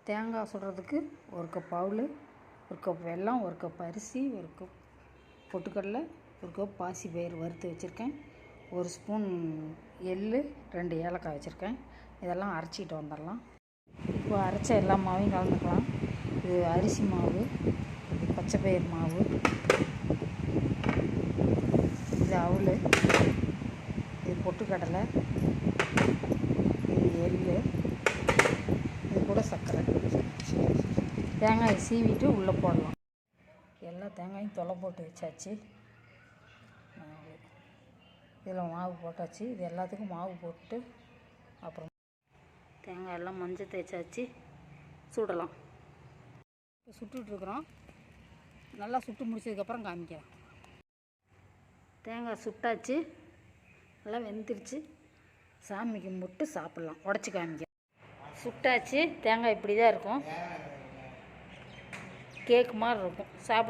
தேங்காய் சுடுறதுக்கு 1 கப் அவல், 1 கப் வெல்லம், 1 கப் அரிசி, 1 கப் பொட்டுக்கடலை, 1 கப் பாசிப்பயிறு வறுத்து வச்சுருக்கேன், 1 ஸ்பூன் எள்ளு, 2 ஏலக்காய் வச்சுருக்கேன். இதெல்லாம் அரைச்சிட்டு வந்துடலாம். இப்போ அரைச்ச எல்லா மாவையும் கலந்துக்கலாம். இது அரிசி மாவு, இது பச்சைப்பயிறு மாவு, இது அவல், இது பொட்டுக்கடலை, இது எள்ளு, இது கூட சர்க்கரை. தேங்காயை சீவிட்டு உள்ளே போடலாம். எல்லா தேங்காயும் தொலை போட்டு வச்சாச்சு. இதில் மாவு போட்டாச்சு. இது எல்லாத்துக்கும் மாவு போட்டு அப்புறம் தேங்காய் எல்லாம் மஞ்சள் தேய்ச்சாச்சு. சுடலாம். இப்போ சுட்டுட்ருக்குறோம். நல்லா சுட்டு முடிச்சதுக்கப்புறம் காமிக்கிறேன். தேங்காய் சுட்டாச்சு, நல்லா வெந்துருச்சு. சாமி கும்பிட்டு சாப்பிட்லாம். உடச்சி காமிக்க. சுட்டாச்சு. தேங்காய் இப்படி தான் இருக்கும், கேக்கு மாதிரி இருக்கும். சாப்பிட